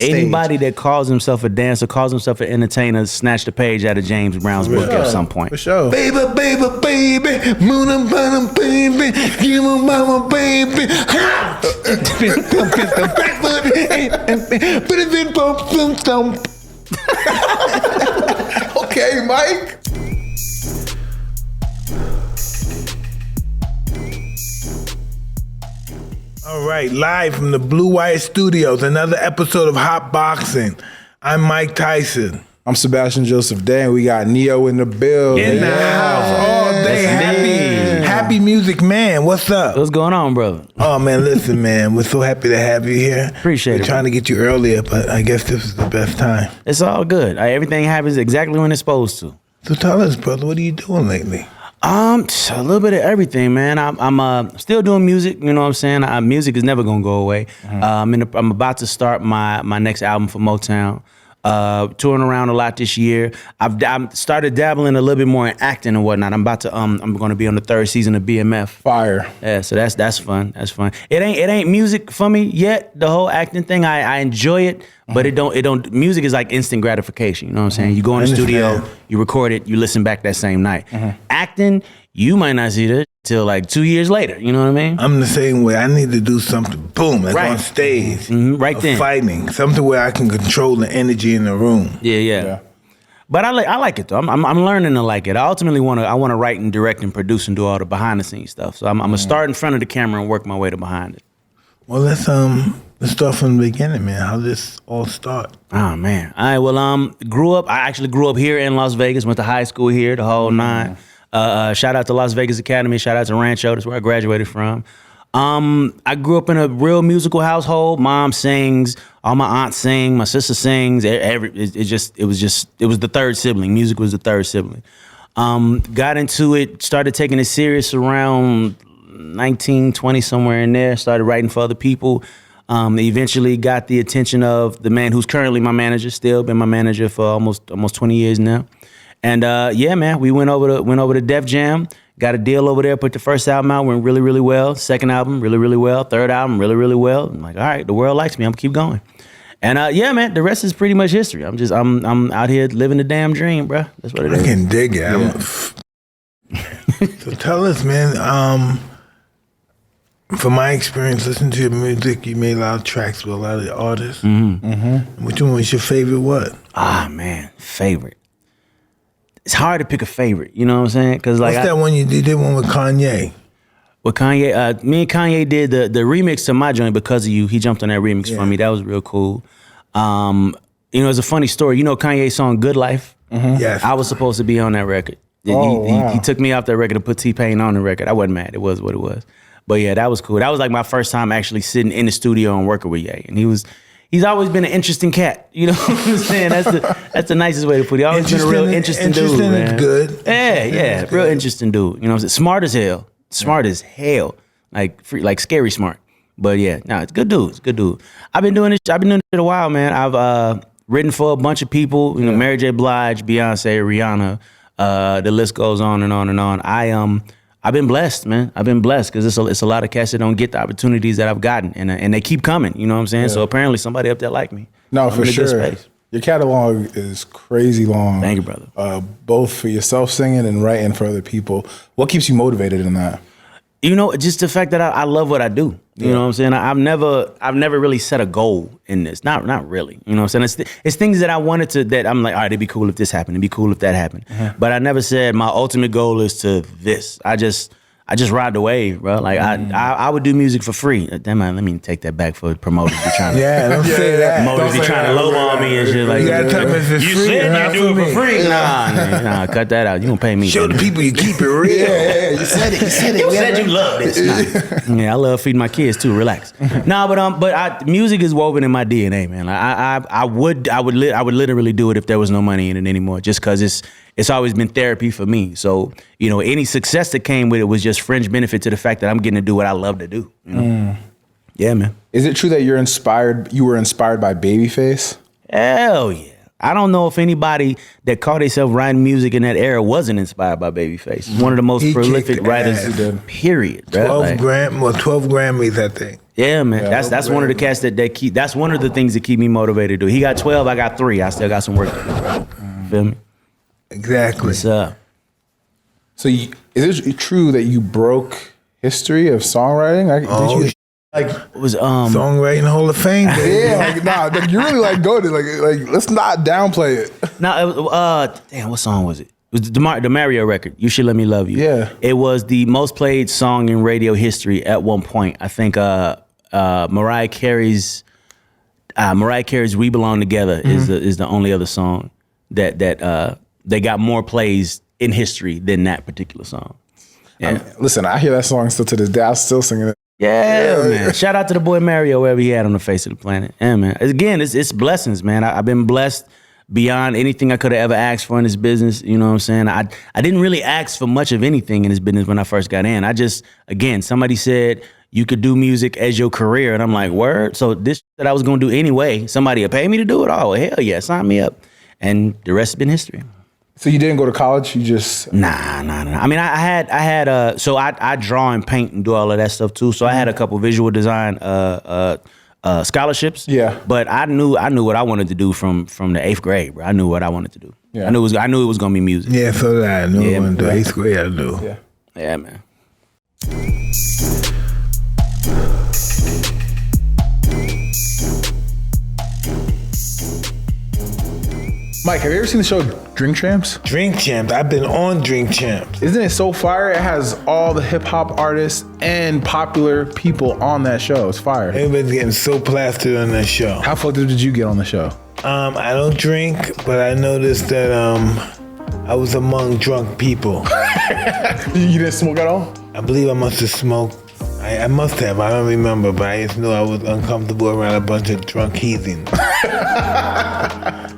Anybody that calls himself a dancer, calls himself an entertainer, snatched a page out of James Brown's book at some point. For sure. Baby, moon and bottom, baby, give me mama, baby. Okay, Mike. All right, live from the Blue Wire Studios, another episode of Hotboxin. I'm Mike Tyson. I'm Sebastian Joseph Day, and we got Neo in the building. In the house all day. Happy music, man. What's up? What's going on, brother? Oh, man, listen, man. We're so happy to have you here. Appreciate it. We're trying to get you earlier, but I guess this is the best time. It's all good. Everything happens exactly when it's supposed to. So tell us, brother, what are you doing lately? A little bit of everything, man. I'm still doing music. You know what I'm saying? Music is never gonna go away. Mm-hmm. I'm about to start my next album for Motown. Touring around a lot this year. I've started dabbling a little bit more in acting and whatnot. I'm going to be on the 3rd season of BMF. Fire. Yeah, so that's fun. That's fun. It ain't music for me yet. The whole acting thing, I enjoy it, but it don't. Music is like instant gratification. You know what I'm saying? You go in the studio, you record it, you listen back that same night. Acting, you might not see that till like 2 years later. You know what I mean? I'm the same way. I need to do something, boom, like Right. on stage. Right then. Fighting. Something where I can control the energy in the room. Yeah. But I like it though. I'm learning to like it. I ultimately want to write and direct and produce and do all the behind the scenes stuff. So I'm gonna start in front of the camera and work my way to behind it. Well, let's start from the beginning, man. How did this all start? Oh man. All right. Well, I actually grew up here in Las Vegas. Went to high school here, the whole nine. Shout out to Las Vegas Academy. Shout out to Rancho. That's where I graduated from. I grew up in a real musical household. Mom sings. All my aunts sing. My sister sings. It was the third sibling. Music was the third sibling. Got into it. Started taking it serious around 19, 20, somewhere in there. Started writing for other people. Eventually got the attention of the man who's currently my manager. Still been my manager for almost 20 years now. And yeah, man, we went over to Def Jam, got a deal over there, put the first album out, went really, really well. Second album, really, really well. Third album, really, really well. I'm like, all right, the world likes me, I'm gonna keep going. And yeah, man, the rest is pretty much history. I'm out here living the damn dream, bro. That's what it is. I can dig it. So tell us, man, from my experience, listening to your music, you made a lot of tracks with a lot of artists. Which one was your favorite what? Man, favorite. It's hard to pick a favorite, you know what I'm saying? Because like, what's that one you did one with Kanye? With Kanye, me and Kanye did the remix to my joint, Because of You. He jumped on that remix for me. That was real cool. It's a funny story. You know Kanye's song Good Life? Yes. I was supposed to be on that record. He took me off that record and put T-Pain on the record. I wasn't mad. It was what it was. But yeah, that was cool. That was like my first time actually sitting in the studio and working with Ye. And he's always been an interesting cat. You know what I'm saying? That's the nicest way to put it. He's always been a real interesting dude, man. Interesting is good. Yeah, real interesting dude. You know what I'm saying? Smart as hell. Smart as hell. Like scary smart. But yeah, it's good dude. It's good dude. I've been doing this a while, man. I've written for a bunch of people, Mary J. Blige, Beyonce, Rihanna, the list goes on and on and on. I've been blessed, man. I've been blessed because it's a lot of cats that don't get the opportunities that I've gotten, and they keep coming. You know what I'm saying? So apparently somebody up there like me. No, for sure. Your catalog is crazy long. Thank you, brother. Both for yourself singing and writing for other people. What keeps you motivated in that? Just the fact that I love what I do. You know what I'm saying? I've never really set a goal in this. Not really. You know what I'm saying? It's things that I wanted to, that I'm like, all right, it'd be cool if this happened. It'd be cool if that happened. But I never said my ultimate goal is to this. I just ride the wave, bro. Like I would do music for free. Damn, let me take that back for promoters be trying to. Don't say that. Promoters be trying to lowball me and shit like. You gotta tell me if it's you free. said you do it for free. Nah, cut that out. You gonna pay me? Show the people you keep it real. You said it. You said you love this. Nah. Yeah, I love feeding my kids too. Relax. Music is woven in my DNA, man. Like, I would literally do it if there was no money in it anymore. Just because it's always been therapy for me. So any success that came with it was just fringe benefit to the fact that I'm getting to do what I love to do. Yeah, man. Is it true that you were inspired by Babyface? Hell yeah. I don't know if anybody that called themselves writing music in that era wasn't inspired by Babyface. He's one of the most He prolific kicked writers, ass. period. Bro. 12 Grammys, I think. Yeah, man. That's one of the cats that keep. That's one of the things that keep me motivated. He got 12, I got 3. I still got some work to do, bro. Feel me? Exactly. What's up? So is it true that you broke history of songwriting? It was Songwriting Hall of Fame, baby. Yeah, like you really like go to like let's not downplay it. No, damn, what song was it? It was the Mario record. You Should Let Me Love You. Yeah. It was the most played song in radio history at one point. I think Mariah Carey's "We Belong Together" is the only other song that they got more plays in history than that particular song. Yeah. Listen, I hear that song still to this day. I'm still singing it. Yeah, man. Shout out to the boy Mario, wherever he at on the face of the planet. Yeah, man. Again, it's blessings, man. I've been blessed beyond anything I could have ever asked for in this business. You know what I'm saying? I didn't really ask for much of anything in this business when I first got in. Somebody said you could do music as your career, and I'm like, word? So this that I was gonna do anyway, somebody would pay me to do it? Oh, hell yeah, sign me up. And the rest has been history. So you didn't go to college? You just Nah. I mean, I draw and paint and do all of that stuff too. So I had a couple visual design scholarships. Yeah. But I knew what I wanted to do from the 8th grade, bro. I knew what I wanted to do. Yeah. I knew it was gonna be music. Yeah, so did I. I knew Yeah, when the man. 8th grade, I knew. yeah. Yeah, man. Mike, have you ever seen the show Drink Champs? Drink Champs. I've been on Drink Champs. Isn't it so fire? It has all the hip hop artists and popular people on that show. It's fire. Everybody's getting so plastered on that show. How fucked up did you get on the show? I don't drink, but I noticed that I was among drunk people. You didn't smoke at all? I believe I must have smoked. I must have. I don't remember, but I just knew I was uncomfortable around a bunch of drunk heathens.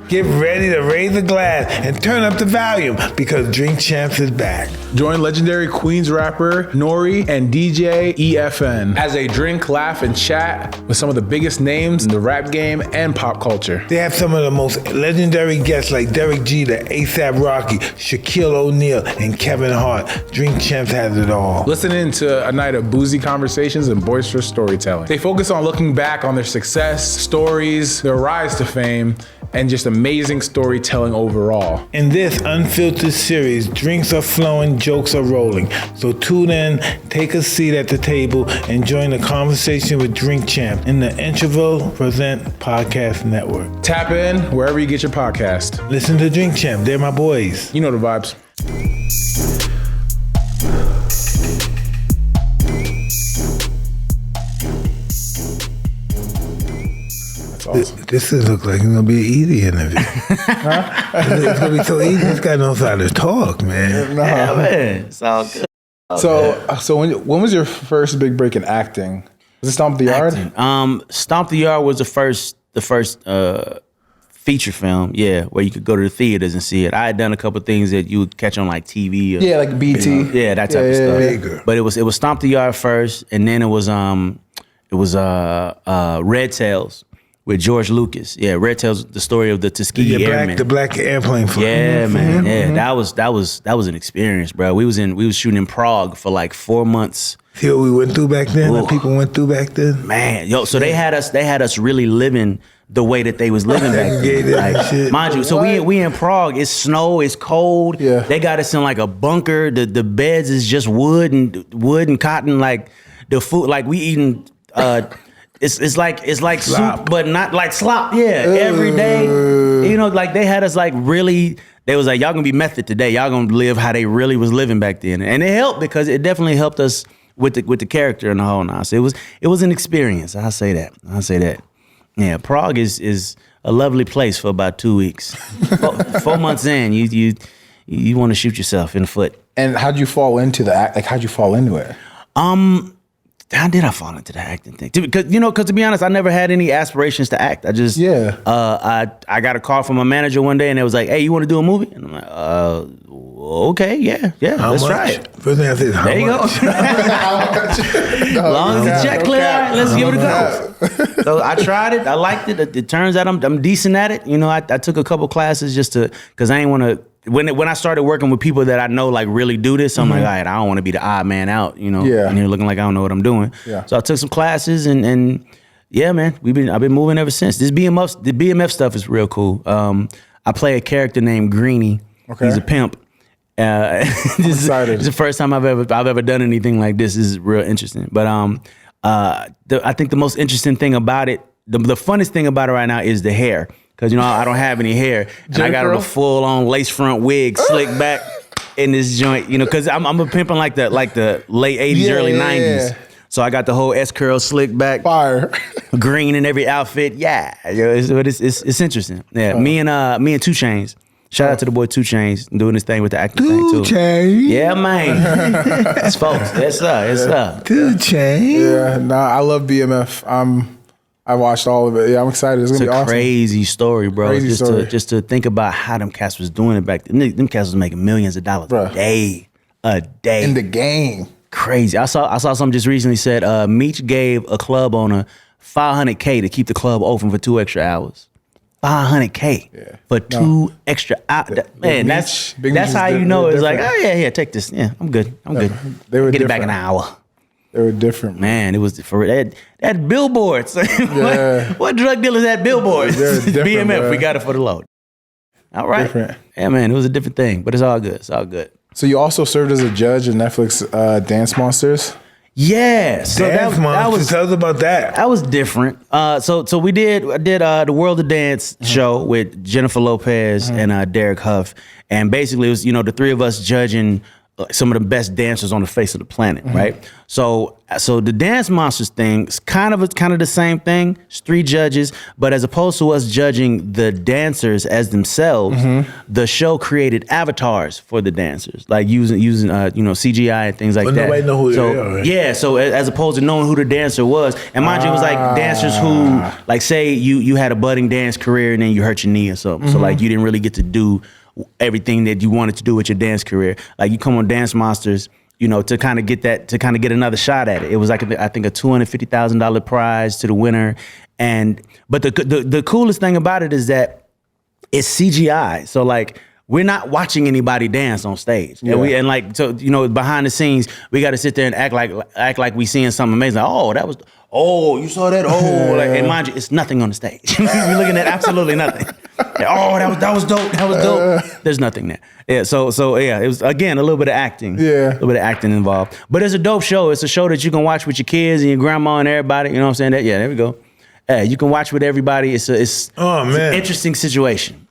Get ready to raise a glass and turn up the volume because Drink Champs is back. Join legendary Queens rapper Nori and DJ EFN as they drink, laugh, and chat with some of the biggest names in the rap game and pop culture. They have some of the most legendary guests like Derek Jeter, ASAP Rocky, Shaquille O'Neal, and Kevin Hart. Drink Champs has it all. Listen in to a night of boozy conversations and boisterous storytelling. They focus on looking back on their success, stories, their rise to fame, and just amazing storytelling overall. In this unfiltered series, drinks are flowing, jokes are rolling. So tune in, take a seat at the table, and join the conversation with Drink Champ in the Interval Present Podcast Network. Tap in wherever you get your podcast. Listen to Drink Champ, they're my boys. You know the vibes. Awesome. This looks like it's gonna be an easy interview. It's gonna be so easy. This guy knows how to talk, man. Yeah, man. It's all good. So when was your first big break in acting? Was it Stomp the Yard? Stomp the Yard was the first feature film, where you could go to the theaters and see it. I had done a couple things that you would catch on like TV. Yeah, like BT. Yeah, that type of stuff. Bigger. But it was Stomp the Yard first, and then it was Red Tails with George Lucas. Yeah, Red Tails, the story of the Tuskegee Airmen. The black airplane flight. Yeah, man. Yeah, that was an experience, bro. We was shooting in Prague for like 4 months. See what we went through back then? Ooh. What people went through back then? Man, so they had us really living the way that they was living back then. Like, Shit. mind you, so we in Prague. It's snow. It's cold. Yeah. They got us in like a bunker. The beds is just wood and cotton. Like the food, like we eating. It's like Slop. soup, but not like slop. Yeah, every day. You know, like they had us like really. They was like, y'all gonna be method today. Y'all gonna live how they really was living back then, and it helped because it definitely helped us with the character and the whole nine. So it was an experience. I'll say that. Yeah, Prague is a lovely place for about 2 weeks. 4 months in, you want to shoot yourself in the foot. And how'd you fall into the act? Like, how'd you fall into it? How did I fall into the acting thing? Because to be honest, I never had any aspirations to act. I just I got a call from my manager one day, and it was like, "Hey, you want to do a movie?" And I'm like, Okay, yeah. How Let's much? try it. First thing I said is how There you much? go. As long as the check clear, all right, let's give it a go. So I tried it. I liked it. It turns out I'm decent at it. You know, I took a couple classes just to, because I ain't want to. When I started working with people that I know like really do this, I'm like, all right, I don't want to be the odd man out, you know, Yeah. and here looking like I don't know what I'm doing. Yeah. So I took some classes and yeah, man, I've been moving ever since. The BMF stuff is real cool. I play a character named Greenie. Okay. He's a pimp. Excited. This is the first time I've ever done anything like this. This is real interesting. But I think the most interesting thing about it, the funnest thing about it right now is the hair. Because, you know, I don't have any hair. And I got a full on lace front wig, slick back in this joint, you know, because I'm a pimping like the late 80s, early 90s. So I got the whole S-curl slick back. Fire. Green in every outfit. Yeah. It's interesting. Yeah. Me and 2 Chainz. Shout out to the boy 2 Chainz doing this thing with the acting thing too. 2 Chainz. Yeah, man. It's folks. It's up. 2 Chainz. Yeah, nah, I love BMF. I watched all of it. Yeah, I'm excited. It's gonna It's be a awesome. crazy story, bro. Crazy story. Just to think about how them cats was doing it back then. Them cats was making millions of dollars Bruh. a day. In the game. Crazy. I saw something just recently said Meech gave a club owner $500K to keep the club open for 2 extra hours. $500K for 2 extra hours. Man, that's Big Meech how is you know it's like, different. oh yeah, take this. Yeah, I'm good. They were Get it back in different. an hour. They were different. Man, it was for that billboards. Yeah. what drug dealers had billboards? They're different, BMF, bro. we got it for the load. All right. Different. Yeah, man, it was a different thing, but it's all good. It's all good. So you also served as a judge in Netflix Dance Monsters. Yeah. So Dance Monsters. Tell us about that. that was different. So I did the World of Dance show with Jennifer Lopez and Derek Huff, and basically it was, you know, the 3 of us judging some of the best dancers on the face of the planet, right? So the Dance Monsters thing is kind of the same thing. It's 3 judges, but as opposed to us judging the dancers as themselves, the show created avatars for the dancers, like using CGI and things like But that. nobody know who so, they are, right? Yeah, so as opposed to knowing who the dancer was, and mind you, it was like dancers who, like, say you had a budding dance career and then you hurt your knee or something, so like you didn't really get to do everything that you wanted to do with your dance career. Like you come on Dance Monsters, you know, to kind of get another shot at it. It was like I think a $250,000 prize to the winner, but the coolest thing about it is that it's CGI. So like we're not watching anybody dance on stage, and like so you know behind the scenes we got to sit there and act like we seeing something amazing. Like, you saw that? Oh, like, and mind you, it's nothing on the stage. We're looking at absolutely nothing. Oh, that was dope. That was dope. There's nothing there. Yeah. So yeah, it was again a little bit of acting. Yeah. A little bit of acting involved. But it's a dope show. It's a show that you can watch with your kids and your grandma and everybody. You know what I'm saying? There we go. You can watch with everybody. It's man. an interesting situation.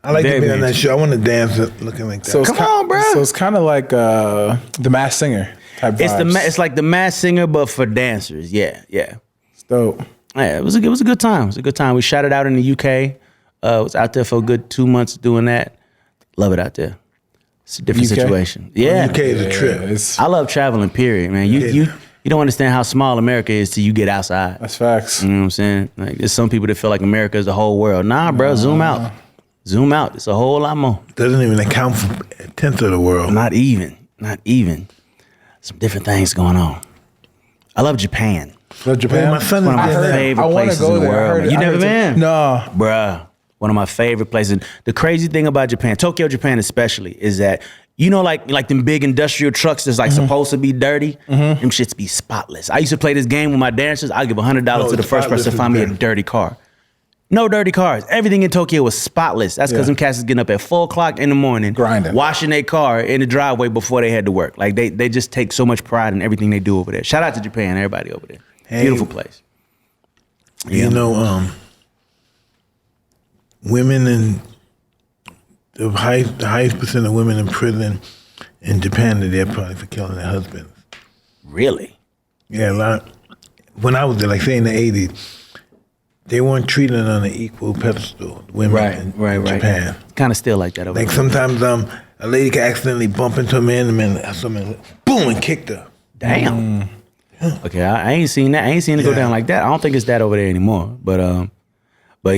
I like Very to be on that interesting. show. I want to dance looking like that. So it's Come on, bro. So it's kind of like The Masked Singer type vibes. It's like the Masked Singer, but for dancers. Yeah. It's dope. Yeah, it was a good time. It was a good time. We shot it out in the UK. Was out there for a good 2 months doing that. Love it out there. It's a different UK? situation. Yeah. UK is a trip. It's, I love traveling, period, man. You don't understand how small America is till you get outside. that's facts. You know what I'm saying? Like there's some people that feel like America is the whole world. Nah, bro, zoom out. Zoom out. It's a whole lot more. Doesn't even account for a tenth of the world. Not even. Some different things going on. I love Japan. Love Japan. Man, my son is One of my there now. favorite I wanna places go in the there. I world. heard man. it- You I never heard it- been? No. Bruh. One of my favorite places. The crazy thing about Japan, Tokyo, Japan especially, is that you know, like them big industrial trucks that's like supposed to be dirty, them shits be spotless. I used to play this game with my dancers. I give $100 to the first person to find me a dirty car. No dirty cars. Everything in Tokyo was spotless. That's because them cats is getting up at 4:00 in the morning, Grinding. washing their car in the driveway before they head to work. Like they just take so much pride in everything they do over there. Shout out to Japan, everybody over there. Hey. Beautiful place. You know, women in the highest percent of women in prison in Japan are there probably for killing their husbands. Really? Yeah, a lot. When I was there, like say in the 80s, they weren't treated on an equal pedestal. Women in Japan. Kind of still like that over Like there. sometimes a lady could accidentally bump into a man, and someone boom and kicked her. Damn. Okay, I ain't seen that. I ain't seen it go Yeah. down like that. I don't think it's that over there anymore. But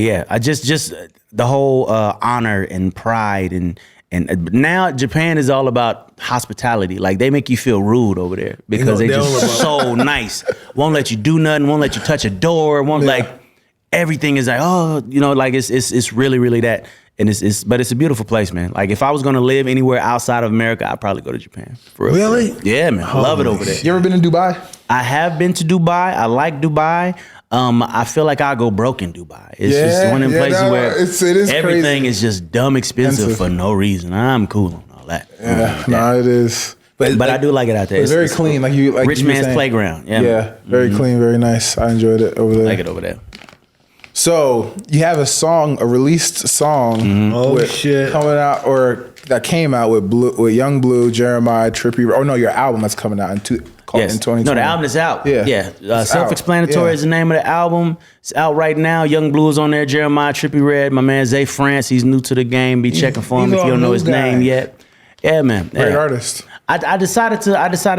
yeah, I just the whole honor and pride and And now Japan is all about hospitality. Like they make you feel rude over there because they just so nice. Won't let you do nothing. Won't let you touch a door. Won't like everything is like, oh, you know, like it's really, really that. And but it's a beautiful place, man. Like if I was gonna live anywhere outside of America, I'd probably go to Japan. For real. Really? Yeah, man. I love it over there. You ever been to Dubai? I have been to Dubai. I like Dubai. I feel like I go broke in Dubai. It's just one of them places where it is everything crazy. is just dumb expensive for no reason. I'm cool on all that. Yeah, no, it is. But I do like it out there. It's very clean, like rich you were man's saying. playground. Yeah, Yeah, very clean, very nice. I enjoyed it over there. I like it over there. So you have a released song. Oh, shit. Coming out, or that came out with Young Blue, Jeremiah, Trippie. Oh no, your album that's coming out in 2020. No, the album is out. Yeah. It's Self-Explanatory out. is the name of the album. It's out right now. Young Blue is on there. Jeremiah, Trippie Red. My man Zay France. He's new to the game. Be checking for him if you don't know his name yet. Yeah, man. Great Yeah. artist. I decided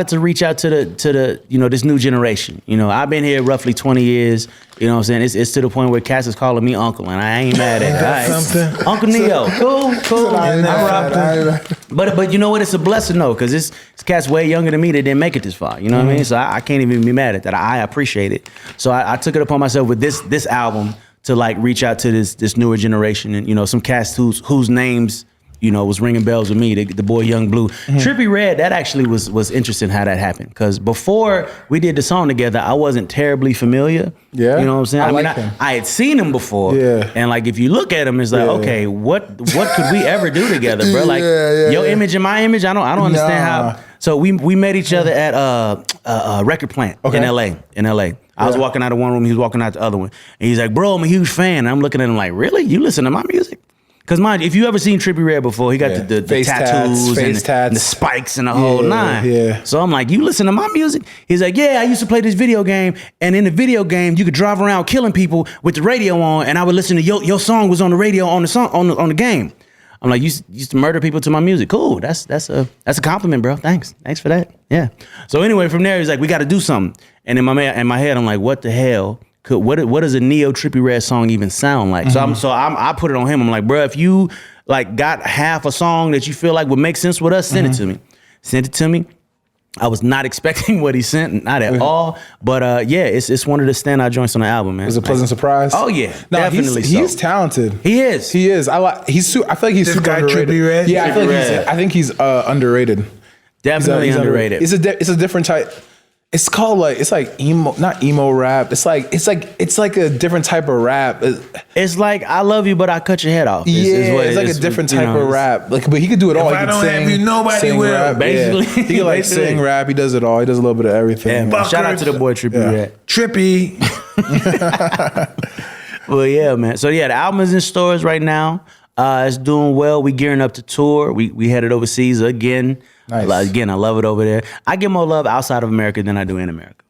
to reach out to the this new generation. You know, I've been here roughly 20 years. You know what I'm saying? It's to the point where Cass is calling me uncle, and I ain't mad at it. That's All right. something. Uncle Neo, cool. I'm rocking. But you know what? It's a blessing though, because this cat's way younger than me that didn't make it this far. You know what I mean? So I can't even be mad at that. I appreciate it. So I took it upon myself with this album to like reach out to this newer generation, and some cats whose names was ringing bells with me, the boy Young Blue. Trippie Red, that actually was interesting how that happened. Because before we did the song together, I wasn't terribly familiar. Yeah. You know what I'm saying? I like him. I had seen him before. Yeah. And like if you look at him, it's like, okay, what could we ever do together, bro? Like your image and my image, I don't understand how. So we met each other at a record plant in LA. I was walking out of one room, he was walking out the other one. And he's like, bro, I'm a huge fan. And I'm looking at him like, really? You listen to my music? Because mind, if you ever seen Trippie Red before, he got the Face tattoos tats, and the spikes and the whole nine. Yeah. So I'm like, you listen to my music? He's like, yeah, I used to play this video game, and in the video game, you could drive around killing people with the radio on, and I would listen to your song was on the radio on the song on the game. I'm like, you used to murder people to my music. Cool, that's a compliment, bro. Thanks for that. Yeah. So anyway, from there, he's like, we got to do something. And in my head, I'm like, what the hell? What does a Neo Trippie Red song even sound like? So I put it on him. I'm like, bro, if you like got half a song that you feel like would make sense with us, send it to me. Sent it to me. I was not expecting what he sent, not at all. But it's one of the standout joints on the album, man. It was a pleasant surprise. Oh yeah, No, definitely. he's talented. He is. He is. I feel like he's This super guy, underrated. Trippie Red? Yeah, I think he's underrated. Definitely He's underrated. It's a different type. It's called it's like emo, not emo rap. It's like a different type of rap. It's like I love you, but I cut your head off. It's like a different type of rap. Like, but he could do it all. If He I could don't sing, have you, nobody sing will. rap. Basically. Yeah. He could like Basically. sing rap. He does it all. He does a little bit of everything. Yeah, man. Shout out to the boy Trippie Red. Trippy. Well, yeah, man. So yeah, the album is in stores right now. It's doing well. We gearing up to tour. We headed overseas again. Nice. Again, I love it over there. I get more love outside of America than I do in America.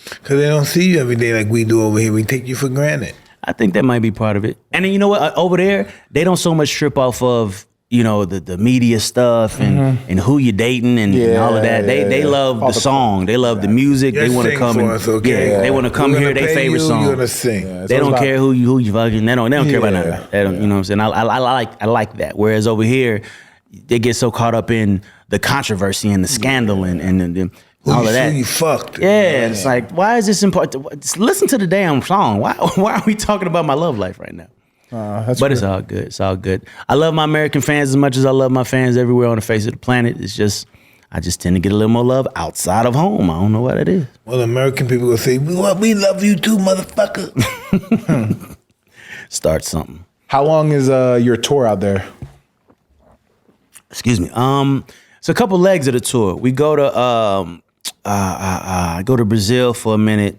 Because they don't see you every day like we do over here. We take you for granted. I think that might be part of it. And then you know what? Over there, they don't so much trip off of the media stuff and who you're dating and all of that. They love the song. They love the music. Just they want to sing come for and us, okay? they want to come We're hear gonna their pay favorite you, song. You're gonna sing. They don't care who you fucking. They don't care about none of that. They don't, Yeah. you know what I'm saying? I like that. Whereas over here, they get so caught up in the controversy and the scandal and all of that. Who you fucked. Yeah, it's like, why is this important? Just listen to the damn song. Why are we talking about my love life right now? But it's all good. It's all good. I love my American fans as much as I love my fans everywhere on the face of the planet. It's just, I just tend to get a little more love outside of home. I don't know what it is. Well, American people will say, we love you too, motherfucker. Start something. How long is your tour out there? Excuse me. It's a couple legs of the tour. We go to Brazil for a minute.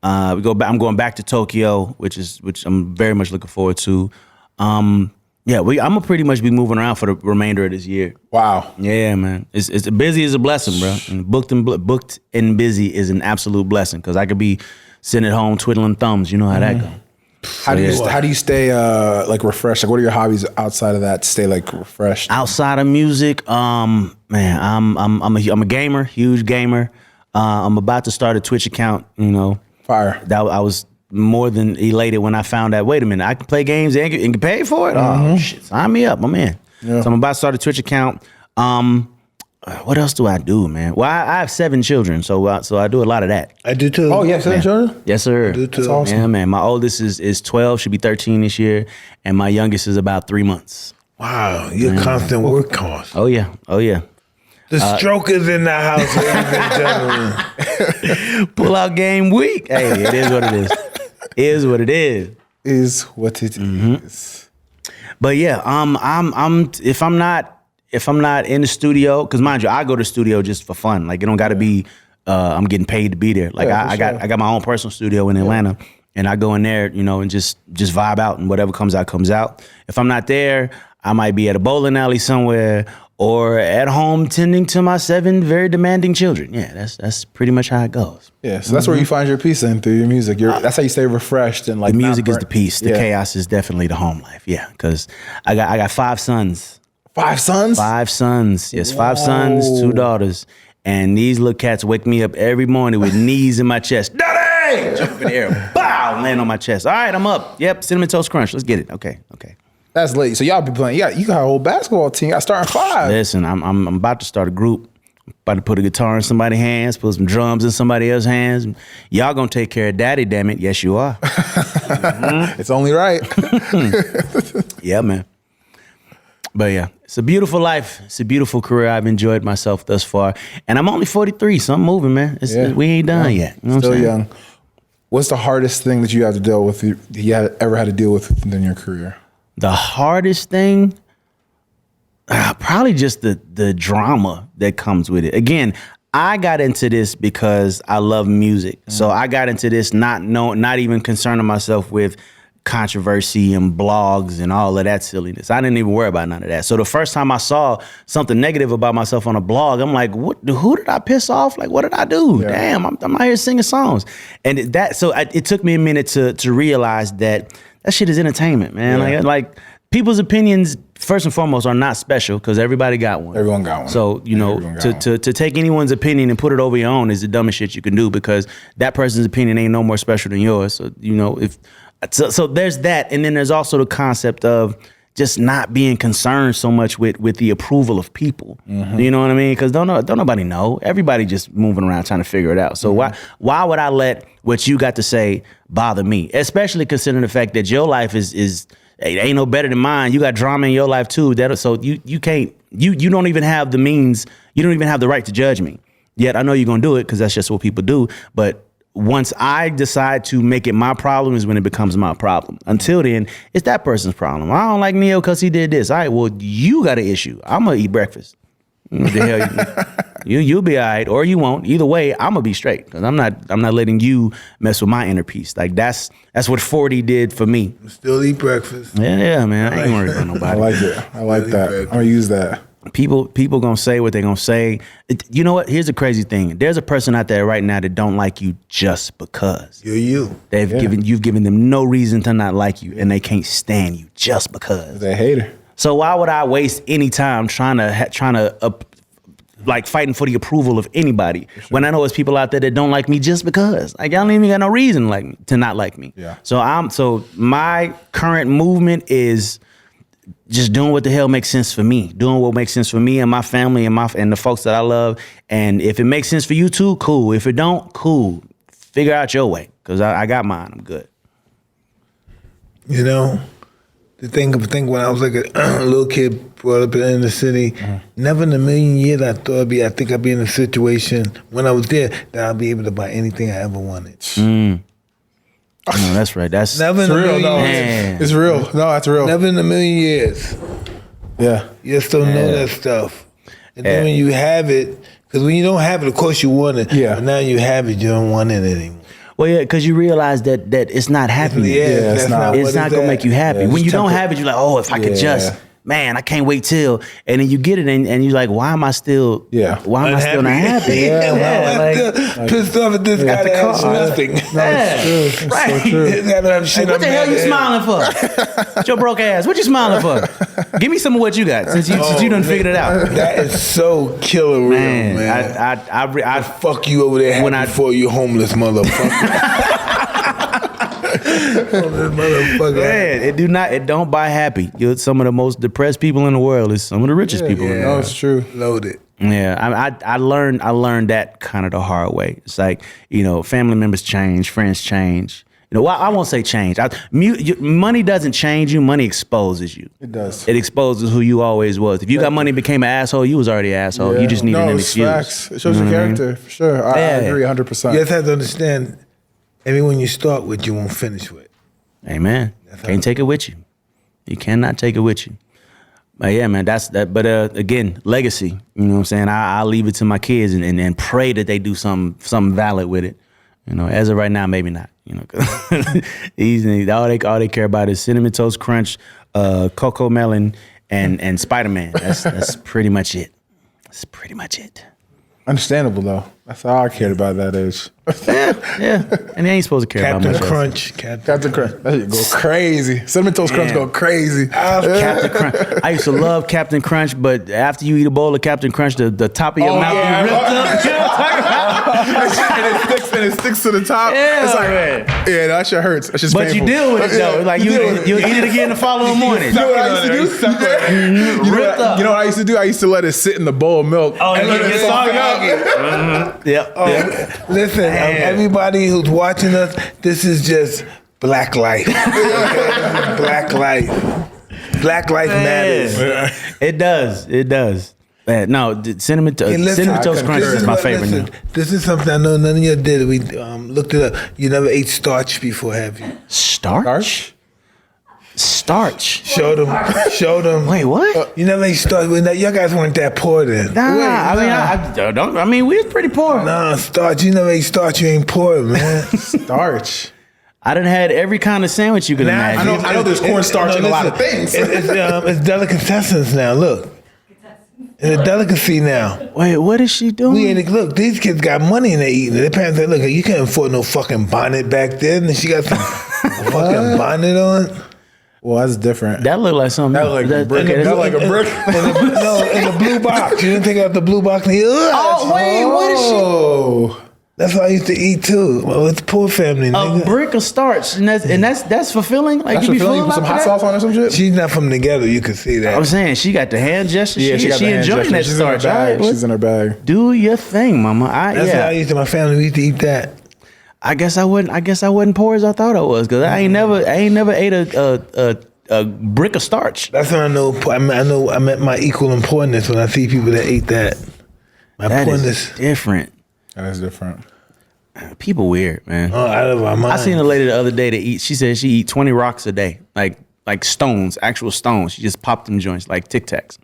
We go back. I'm going back to Tokyo, which I'm very much looking forward to. I'm gonna pretty much be moving around for the remainder of this year. Wow. Yeah, man. It's busy is a blessing, bro. And booked and busy is an absolute blessing because I could be sitting at home twiddling thumbs. You know how that go. How do you stay like refreshed? Like, what are your hobbies outside of that to stay like refreshed? Outside of music, man, I'm a gamer, huge gamer. I'm about to start a Twitch account. Fire. That I was more than elated when I found out. Wait a minute, I can play games and get paid for it. Oh shit, sign me up, my man. So I'm about to start a Twitch account. What else do I do, man? Well, I have 7 children, so I do a lot of that. I do too. Oh, you have 7 children? Yes, sir. I do too. That's awesome. Yeah, man. My oldest is 12, should be 13 this year, and my youngest is about 3 months. Wow, you're a constant workhorse. Oh yeah, oh yeah. The stroke is in the house, ladies and gentlemen. Pull out game week. Hey, it is what it is. It is what it is. Is what it is. But yeah, I'm if I'm not in the studio, because mind you, I go to the studio just for fun. Like it don't got to be. I'm getting paid to be there. Like I got my own personal studio in Atlanta, and I go in there, and just vibe out, and whatever comes out comes out. If I'm not there, I might be at a bowling alley somewhere or at home tending to my 7 very demanding children. Yeah, that's pretty much how it goes. Yeah, so that's where you find your peace in through your music. That's how you stay refreshed and like. The music is the peace. The chaos is definitely the home life. Yeah, because I got 5 sons. 5 sons? 5 sons. Yes, 5 sons, 2 daughters. And these little cats wake me up every morning with knees in my chest. Daddy! Jump in the air. Bow! Land on my chest. All right, I'm up. Yep, Cinnamon Toast Crunch. Let's get it. Okay. That's late. So y'all be playing. You got a whole basketball team. You got starting 5. Listen, I'm about to start a group. About to put a guitar in somebody's hands, put some drums in somebody else's hands. Y'all gonna take care of daddy, damn it. Yes, you are. It's only right. Yeah, man. But yeah, it's a beautiful life. It's a beautiful career. I've enjoyed myself thus far. And I'm only 43, so I'm moving, man. We ain't done yet. You know what I'm Still saying? young. What's the hardest thing that you have to deal with? Ever had to deal with in your career? The hardest thing, probably just the drama that comes with it. Again, I got into this because I love music. So I got into this not even concerning myself with controversy and blogs and all of that silliness. I didn't even worry about none of that. So the first time I saw something negative about myself on a blog, I'm like, who did I piss off? Like, what did I do? Yeah. Damn, I'm out here singing songs. And it took me a minute to realize that shit is entertainment, man. Yeah. Like people's opinions, first and foremost, are not special because everybody got one. Everyone got one. So, to take anyone's opinion and put it over your own is the dumbest shit you can do because that person's opinion ain't no more special than yours. So, so there's that. And then there's also the concept of just not being concerned so much with the approval of people. Mm-hmm. You know what I mean? Because don't nobody know. Everybody just moving around trying to figure it out. So why would I let what you got to say bother me? Especially considering the fact that your life is ain't no better than mine. You got drama in your life too. So you can't, you don't even have the means, you don't even have the right to judge me. Yet I know you're gonna do it because that's just what people do. But once I decide to make it my problem is when it becomes my problem. Until then, it's that person's problem. I don't like Neo because he did this. All right, well, you got an issue. I'm gonna eat breakfast. What the hell you'll be all right, or you won't. Either way, I'm gonna be straight because I'm not letting you mess with my inner peace. Like that's what 40 did for me. Still eat breakfast. Yeah, man. I ain't worried about nobody. I like it. I like that. I'm gonna use that. People gonna say what they gonna say. You know what? Here's the crazy thing. There's a person out there right now that don't like you just because. You're you. You've given them no reason to not like you, and they can't stand you just because. They're a hater. So why would I waste any time trying to like fighting for the approval of anybody when I know there's people out there that don't like me just because? Like y'all don't even got no reason to not like me. Yeah. So my current movement is just doing what the hell makes sense for me, doing what makes sense for me and my family and the folks that I love. And if it makes sense for you too, cool. If it don't, cool. Figure out your way because I got mine. I'm good. You know, the thing when I was like a little kid brought up in the city, never in a million years I thought I think I'd be in a situation when I was there that I'd be able to buy anything I ever wanted. No, that's right. That's Never in a Real, million no. years. It's real. No, that's real. Never in a million years. Yeah. You just don't know that stuff. And then when you have it, because when you don't have it, of course you want it. Yeah. But now you have it, you don't want it anymore. Well, yeah, because you realize that it's not happiness. Yeah, it's not. It's not gonna make you happy. Yeah, When it's you don't temporary. have it, you're like, oh, if I could just, man, I can't wait till. And then you get it, and you're like, why am I still? Yeah. Why am I still not happy? Yeah, pissed off at this guy that has nothing. It's Right. so true. This guy that have shit What the I'm hell mad you at. smiling for? With your broke ass. What you smiling for? Give me some of what you got since you done figured it out. That is so killer real, Man, man. I fuck you over there When happy for you homeless motherfucker. Motherfucker. Man, it don't buy happy. You're some of the most depressed people in the world is some of the richest people in the No, world. it's true. Loaded. Yeah, I learned that kind of the hard way. It's like, family members change, friends change. Well, I won't say change. Money doesn't change you. Money exposes you. It does. It exposes who you always was. If you got money and became an asshole, you was already an asshole. You just needed an it's excuse. facts. It shows your character, for sure. I agree 100%. You just have to understand, everyone you start with, you won't finish with. Amen. Can't take it with you. You cannot take it with you. But yeah, man, that's that. But again, legacy. You know what I'm saying? I'll leave it to my kids and pray that they do something valid with it. As of right now, maybe not. 'Cause all they care about is Cinnamon Toast Crunch, Cocoa Melon, and Spider-Man. That's pretty much it. That's pretty much it. Understandable, though. That's all I cared about at that age. Yeah. And they ain't supposed to care Captain about much else. Crunch. Captain Crunch. That shit go crazy. Cinnamon Toast Crunch go crazy. Captain Crunch. I used to love Captain Crunch, but after you eat a bowl of Captain Crunch, the top of your mouth yeah. be ripped up. You know what I'm talking about? and it sticks to the top. Yeah, it's like, man. yeah, that shit hurts. That shit's But painful. you deal with it though. Like you'll eat it again the following morning. You know what I used to do? Ripped up. You know what I used to do? I used to let it sit in the bowl of milk. Oh, and and let get it soften up. Yep. Listen, everybody who's watching us, this is just black life. Okay? Black life. Black life matters. It does. Man, no, Cinnamon Toast Crunch is my favorite now. This is something I know none of you did. We looked it up. You never ate starch before, have you? Starch? Show them. Wait, what? You never ate starch. Y'all guys weren't that poor then. I mean, we was pretty poor. Nah, starch. You never ate starch. You ain't poor, man. Starch. I done had every kind of sandwich you could imagine. I know there's cornstarch in a lot of things. It's delicatessens now. Look. It's a delicacy now. Wait, what is she doing? Look, these kids got money and they eating it. Their parents say, look, you can't afford no fucking bonnet back then. And she got some fucking bonnet on. Well, that's different. That looked like something. That looked like a brick. okay, That looked like a brick. In the blue box. You didn't take out the blue box. And what is she? Oh. That's what I used to eat too. Well, it's poor family, A nigga. brick of starch, and that's fulfilling. Like That's you be what full you put some after hot that? sauce on or some shit? She's not from together. You can see that. I'm saying she got the hand gesture. Yeah, she got the hand enjoying gesture. that She's starch. in her bag. All right, She's in her bag. do your thing, mama. That's what I used to. My family we used to eat that. I guess I wasn't poor as I thought I was, because I ain't never ate a brick of starch. That's when I know. I'm at my equal importance when I see people that ate that. My That poorness. is different. That is different. People weird, man. Out of our mind. I seen a lady the other day that eat. She said she eat 20 rocks a day, like stones, actual stones. She just popped them joints like Tic Tacs.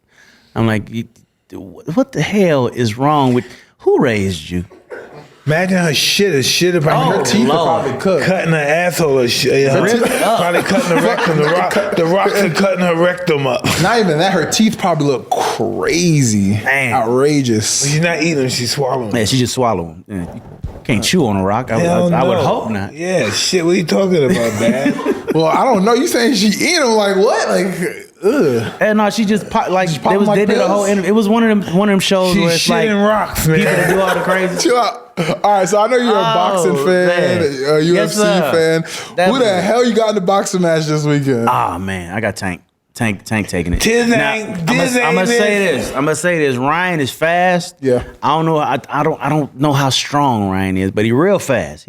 I'm like, what the hell is wrong with? Who raised you? Imagine her shit about her teeth Lord. are probably cutting her asshole or shit. Probably cutting her rectum. The rocks are cutting her rectum up. Not even that. Her teeth probably look crazy. Man. Outrageous. She's not eating them, she's swallowing them. Yeah, she just swallowed them. Yeah, you can't chew on a rock. I would hope not. Yeah, shit, what are you talking about, man? Well, I don't know. You saying she eat them? Like what? Like ugh. And no, she just pop, like pop them like they did a pills? whole. It was one of them shows where She's it's like shitting rocks, man. people that do all the crazy. Chill out. All right, so I know you're a boxing fan, man. a UFC Yes, sir. fan. Who the Definitely. hell you got in the boxing match this weekend? Ah man, I got Tank taking it. Tis Now, ain't- I'm this gonna ain't say it. this. I'm gonna say this. Ryan is fast. Yeah. I don't know. I don't know how strong Ryan is, but he real fast.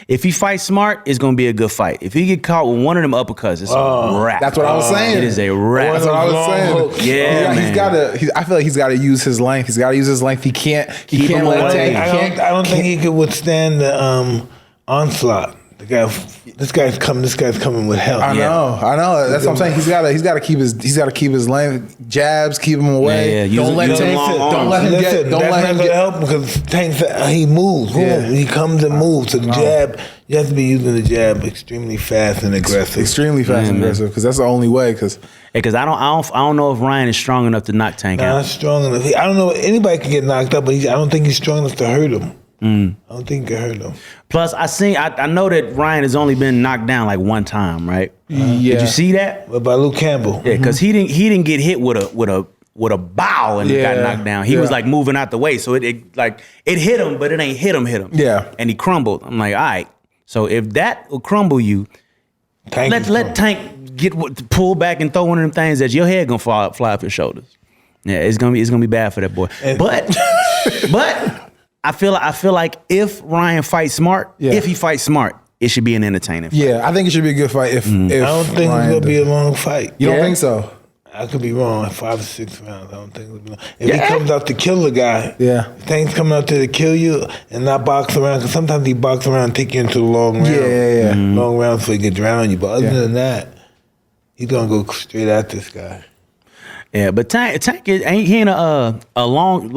If he fights smart, it's gonna be a good fight. If he get caught with one of them uppercuts, it's a wrap. That's what I was saying. It is a wrap. That's what I was saying. Yeah, man. He's got to. I feel like he's got to use his length. He's got to use his length. He can't. He Keep can't him let away. Tank. I don't think he could withstand the onslaught. This guy's coming with hell. I know. That's what I'm saying. He's got to keep his length. Jabs, keep him away. Yeah, Don't let use him. him long Don't arms. let him get. Don't that's let him not gonna get. help him because Tank he moves. Yeah. He comes and moves. So the jab, you have to be using the jab extremely fast and aggressive. Extremely fast and man. aggressive because that's the only way. Because Because I don't know if Ryan is strong enough to knock Tank Not out. strong enough. I don't know. Anybody can get knocked up, but I don't think he's strong enough to hurt him. I don't think he can hurt him. Plus, I know that Ryan has only been knocked down like one time, right? Yeah. Did you see that? But by Luke Campbell. Yeah, because he didn't get hit with a bow and Yeah, got knocked down. He was like moving out the way, so it hit him, but it ain't hit him. Yeah. and he crumbled. I'm like, all right. So if that will crumble you, let Tank pull back and throw one of them things that your head gonna fly off your shoulders. Yeah, it's gonna be bad for that boy. But I feel like if Ryan fights smart, if he fights smart, it should be an entertaining fight. Yeah, I think it should be a good fight. If I don't think it's gonna be a long fight. You don't think so? I could be wrong. 5 or 6 rounds. I don't think it'll be long. If he comes out to kill the guy, if Tank's coming out there to kill you and not box around, because sometimes he box around and take you into the long round. Long rounds so he can drown you. But other than that, he's gonna go straight at this guy. Yeah, but Tank he ain't a long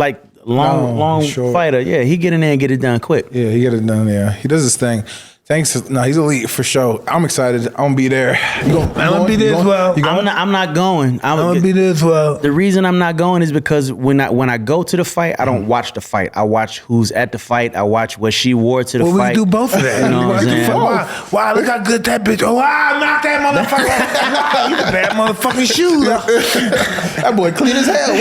fighter. Yeah, he get in there and get it done quick. Yeah, he get it done. Yeah, he does his thing. Thanks. No, he's elite for sure. I'm excited. I'm gonna be there. I'm gonna be there as well. I'm not going. I'm gonna be there as well. The reason I'm not going is because when I go to the fight, I don't watch the fight. I watch who's at the fight. I watch what she wore to the fight. We do both of that. You know what I'm saying? Wow, look how good that bitch. Oh, wow, knock that motherfucker. Wow, you got bad motherfucking shoes. That boy clean as hell.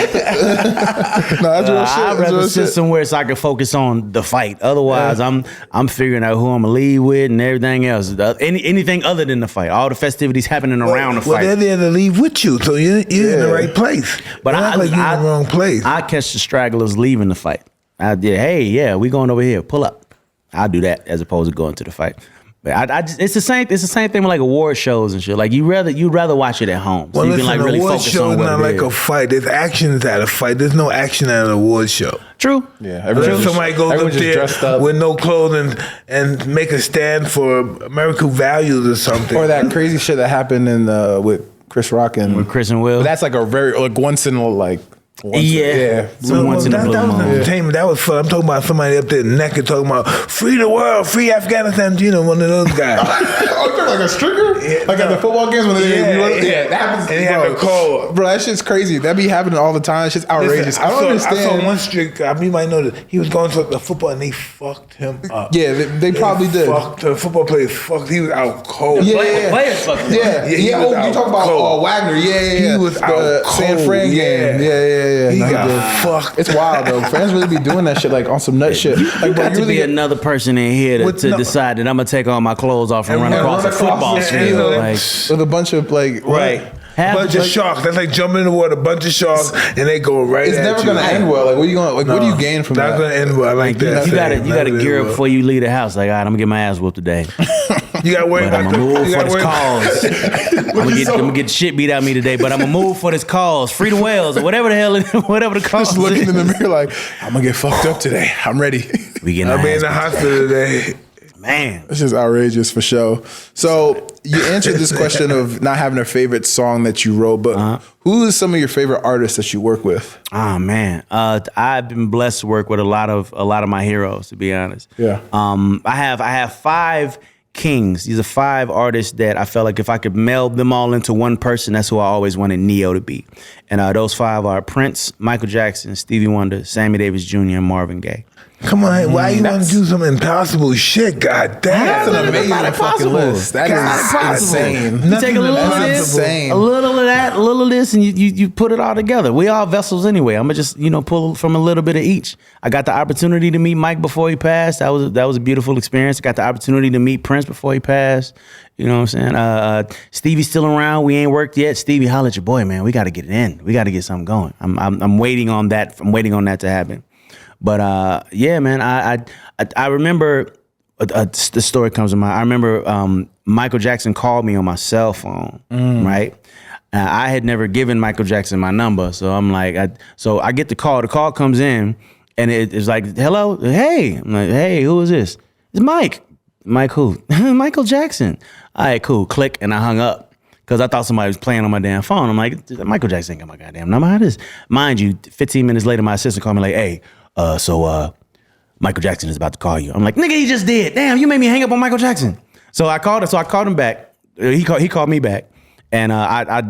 No, that's real shit. I'd rather sit somewhere so I can focus on the fight. Otherwise, I'm figuring out who I'm gonna leave with and everything else. Anything other than the fight. All the festivities happening around the fight. Well, they're there to leave with you, so you're in the right place. But you're in the wrong place. I catch the stragglers leaving the fight. We going over here. Pull up. I'll do that as opposed to going to the fight. But it's the same thing with like award shows and shit. Like you'd rather watch it at home. So you can like really focus on what it is. Award show is not like a fight. There's actions at a fight. There's no action at an award show. True. Yeah. Somebody goes up there with no clothes and make a stand for American values or something. Or that crazy shit that happened with Chris Rock and with Chris and Will. But that's like a very once in a once once in a blue that was moon. entertainment. That was fun. I'm talking about somebody up there naked talking about free the world, free Afghanistan. You know, one of those guys. Like a stringer? Yeah, like at the football games when that happens. And he had a call. Bro, that shit's crazy. That be happening all the time. It's just outrageous. Listen, I don't understand. I saw one strict guy. You might know that he was going to the football and they fucked him up. Yeah, they probably did. The football players fucked. He was out cold. The players fucked him up. Yeah. You talk about Wagner. Yeah. He was out cold. San Fran game. Yeah. He got fucked. It's wild though. Fans really be doing that shit like on some nut shit. Like, got to be another person in here to decide that I'm gonna take all my clothes off and run across a football field. With a bunch of a bunch of sharks. That's like jumping in the water, a bunch of sharks, and they go right at you. It's never gonna end well. Like, what are you going? Like, what do you gain from that? Not gonna end well. I like that. You gotta gear up before you leave the house. Like, all right, I'm gonna get my ass whooped today. You gotta worry about I'm gonna move for this cause. I'm gonna get shit beat out of me today, but I'm gonna move for this cause. Free the whales or whatever the hell, whatever the cause. Just looking in the mirror like, I'm gonna get fucked up today. I'm ready. I'll be in the hospital today. Man, it's just outrageous for sure. So you answered this question of not having a favorite song that you wrote, but who is some of your favorite artists that you work with? Oh man, I've been blessed to work with a lot of my heroes. To be honest, I have 5 kings. These are 5 artists that I felt like if I could meld them all into one person, that's who I always wanted Neo to be. And those 5 are Prince, Michael Jackson, Stevie Wonder, Sammy Davis Jr., and Marvin Gaye. Come on, why you want to do some impossible shit? God damn. That's an amazing fucking list. That is insane. You take a little of this, a little of that, a little of this, and you put it all together. We all vessels anyway. I'm gonna just pull from a little bit of each. I got the opportunity to meet Mike before he passed. That was a beautiful experience. I got the opportunity to meet Prince before he passed. You know what I'm saying? Stevie's still around. We ain't worked yet. Stevie, holla at your boy, man. We got to get it in. We got to get something going. I'm waiting on that. I'm waiting on that to happen. But yeah, man, I remember the story comes to mind. I remember Michael Jackson called me on my cell phone, right? I had never given Michael Jackson my number, so I'm like, so I get the call. The call comes in, and it's like, hello, hey. I'm like, hey, who is this? It's Mike. Mike who? Michael Jackson. All right, cool. Click, and I hung up. Because I thought somebody was playing on my damn phone. I'm like, Michael Jackson ain't got my goddamn number. How this? Mind you, 15 minutes later, my assistant called me like, hey, Michael Jackson is about to call you. I'm like, nigga, he just did. Damn, you made me hang up on Michael Jackson. So I called him back. He called me back. And I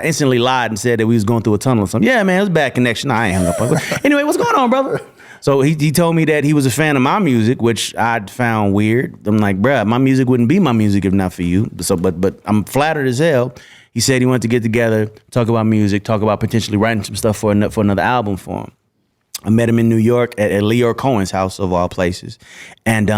instantly lied and said that we was going through a tunnel or something. Yeah, man, it was a bad connection. I ain't hung up. Anyway, what's going on, brother? So he told me that he was a fan of my music, which I found weird. I'm like, bruh, my music wouldn't be my music if not for you. So, but I'm flattered as hell. He said he wanted to get together, talk about music, talk about potentially writing some stuff for another album for him. I met him in New York at Leor Cohen's house, of all places. And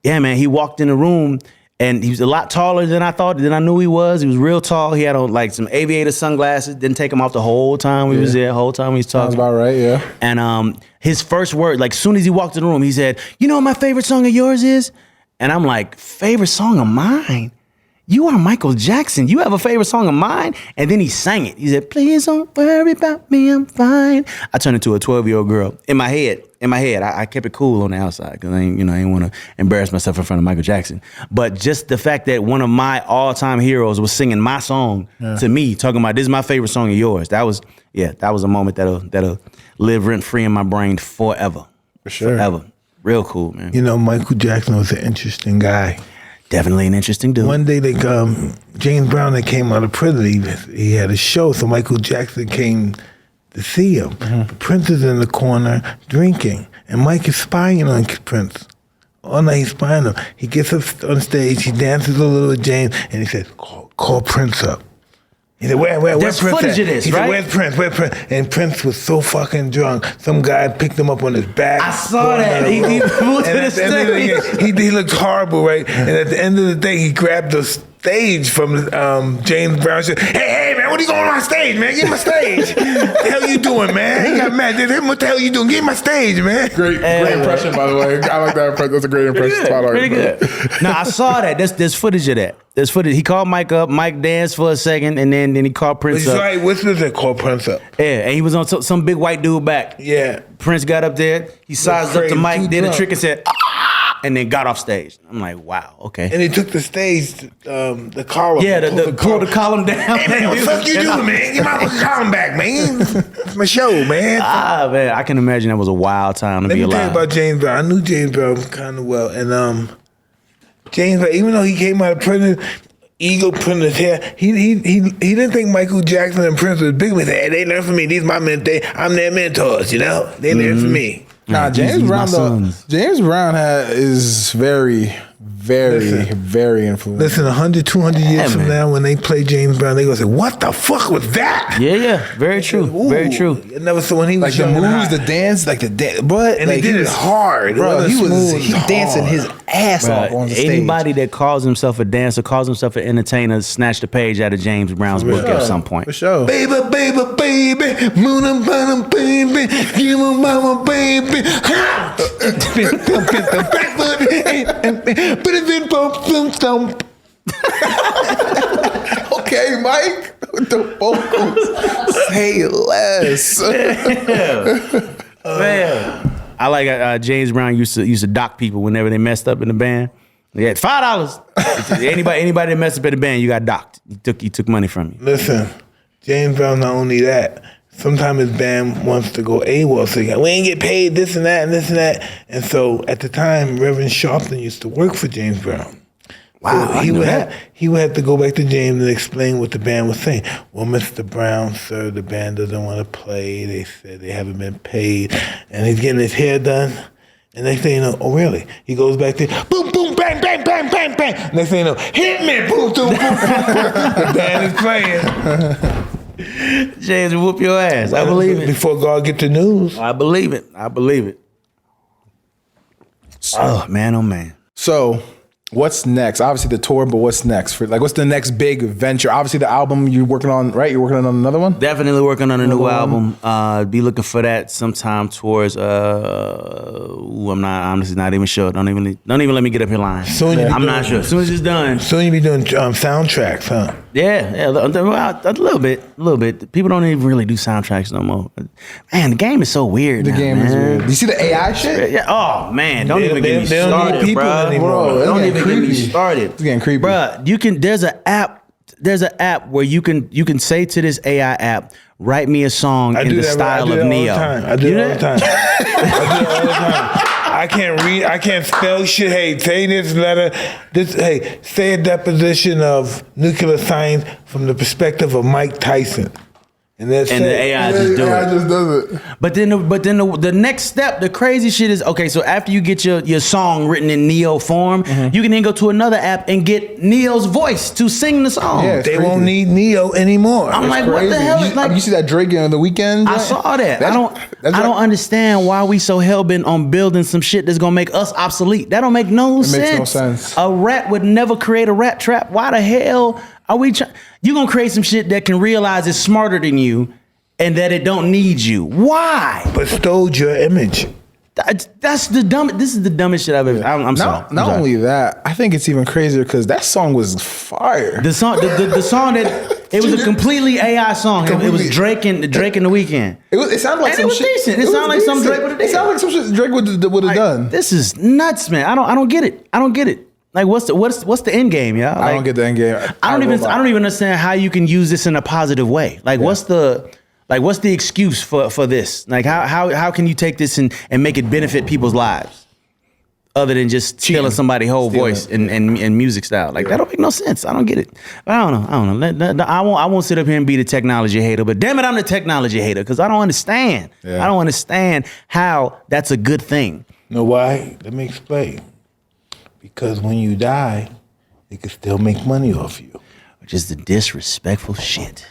yeah, man, he walked in the room and he was a lot taller than I knew he was. He was real tall. He had on like some aviator sunglasses. Didn't take them off the whole time we was there. The whole time we was talking. Sounds about right, yeah. And his first word, like soon as he walked in the room, he said, "You know what my favorite song of yours is?" And I'm like, "Favorite song of mine? You are Michael Jackson. You have a favorite song of mine?" And then he sang it. He said, "Please don't worry about me, I'm fine." I turned into a 12-year-old girl. In my head, I kept it cool on the outside because I ain't want to embarrass myself in front of Michael Jackson. But just the fact that one of my all-time heroes was singing my song to me, talking about, "This is my favorite song of yours." That was a moment that'll live rent-free in my brain forever. For sure. Forever. Real cool, man. You know, Michael Jackson was an interesting guy. Definitely an interesting dude. One day, James Brown that came out of prison, he had a show, so Michael Jackson came to see him. But Prince is in the corner drinking, and Mike is spying on Prince. All night he's spying on him. He gets up on stage, he dances a little with James, and he says, call Prince up. He said, where's Prince? There's footage of this, he right? said, where's Prince? And Prince was so fucking drunk. Some guy picked him up on his back. I saw that. He moved to the stage. He looked horrible, right? And at the end of the day, he grabbed the stage from James Brown. Said, hey, man, what are you going on stage, man? Give me my stage. What the hell you doing, man? He got mad. What the hell you doing? Give me my stage, man. Great impression, by the way. I like that impression. That's a great impression. Pretty good. No, I saw that. There's footage of that. There's footage. He called Mike up. Mike danced for a second, and then he called Prince up. Right, what's this that called Prince up? Yeah, and he was on some big white dude back. Yeah. Prince got up there. He sized up to Mike, did a trick, and said, "Ah," and then got off stage. I'm like, wow, okay. And he took the stage, the column. Yeah, pulled the column down. Hey, man, what the fuck you doing, man? Get my fucking column back, man. It's my show, man. Man, I can imagine that was a wild time to be alive. Let me tell you about James Brown. I knew James Brown kind of well. And James Brown, even though he came out of prison, ego put in his hair, he didn't think Michael Jackson and Prince was big with that. They learned from me. These my mentors. I'm their mentors, you know? They learned from me. Nah, James Brown though. James Brown is very influential. Listen, 100, 200 years from now, when they play James Brown, they gonna say, "What the fuck was that?" Yeah, very true, very true. I never saw when he was Like the moves, high. the dance, like the dance, but And like, he did it hard, bro. He hard. dancing his ass off on the stage. Anybody that calls himself a dancer, calls himself an entertainer, snatched a page out of James Brown's book at some point. For sure. Baby, moon and bottom, baby, give me mama, baby. Put it in thump. Okay, Mike, with the vocals, say less. Man, I like James Brown used to dock people whenever they messed up in the band. They had $5. Anybody that messed up in the band, you got docked. He took money from you. Listen, James Brown not only that. Sometimes his band wants to go AWOL, so we ain't get paid this and that and this and that. And so at the time, Reverend Sharpton used to work for James Brown. Wow, So he would have to go back to James and explain what the band was saying. Well, Mr. Brown, sir, the band doesn't want to play. They said they haven't been paid. And he's getting his hair done. And next thing you know, oh really? He goes back there, boom, boom, bang, bang, bang, bang, bang. Next thing you know, hit me, boom, boom, boom, boom. The band is playing. James will whoop your ass. I believe it. Before God get the news. I believe it. Oh man. So, what's next? Obviously the tour, but what's next? What's the next big venture? Obviously the album you're working on, right? You're working on another one? Definitely working on a new album. Be looking for that sometime towards. I'm honestly not even sure. Don't even let me get up here lying. I'm not sure. As soon as it's done. Soon you be doing soundtracks, huh? Yeah, a little bit. People don't even really do soundtracks no more. Man, the game is so weird. The now, game man. is weird. Do you see the AI shit? Yeah. Oh man, don't even get me they don't need started, people bro. anymore. Don't It's even getting get me creepy. started. It's getting creepy. Bruh, there's an app where you can say to this AI app, write me a song in the style of Neo. I do it all the time. I can't read. I can't spell shit. Hey, say this letter. Say a deposition of nuclear science from the perspective of Mike Tyson. And that's and the AI just do AI it. just does it. But then the next step, the crazy shit is, okay, so after you get your song written in Neo form, you can then go to another app and get Neo's voice to sing the song. Yeah, it's They crazy. won't need Neo anymore. I'm like, what the hell? You, you see that Drake on the weekend? I saw that. I don't that's understand why we so hell-bent on building some shit that's gonna make us obsolete. That don't make no sense. makes no sense. A rat would never create a rat trap. Why the hell are we you gonna create some shit that can realize it's smarter than you and that it don't need you? Why? But stole your image. That's the dumbest. This is the dumbest shit I've ever. I'm sorry. I'm Not sorry. only that, I think it's even crazier because that song was fire. The song that it was a completely AI song. It was Drake and the Weeknd. It sounded like And some it was shit. decent. It sounded like some decent. Drake would've It did. sounded like some shit Drake would have Like, done. this is nuts, man. I don't get it. I don't get it. Like what's the end game, y'all? I don't get the end game. I don't even understand how you can use this in a positive way. Like what's the excuse for this? Like how can you take this and make it benefit people's lives? Other than just stealing somebody's whole voice and music style. Like that don't make no sense. I don't get it. But I don't know. I won't sit up here and be the technology hater, but damn it, I'm the technology hater because I don't understand. Yeah. I don't understand how that's a good thing. Know why? Let me explain. Because when you die, they can still make money off you. Which is the disrespectful shit.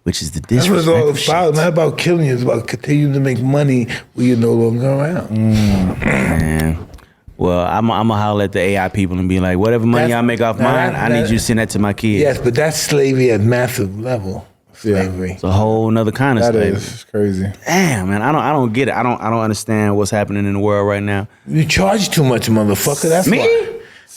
Which is the That's what it's all disrespectful about. shit. Not about killing you. It's about continuing to make money when you're no longer around. Man. Well, I'm gonna holler at the AI people and be like, whatever money That's- I make off now mine, that- I need that- you to send that to my kids. Yes, but that's slavery at massive level. Slavery. It's a whole nother kind of That slavery. is crazy. Damn, man, I don't get it. I don't understand what's happening in the world right now. You charge too much, motherfucker. That's Me? why.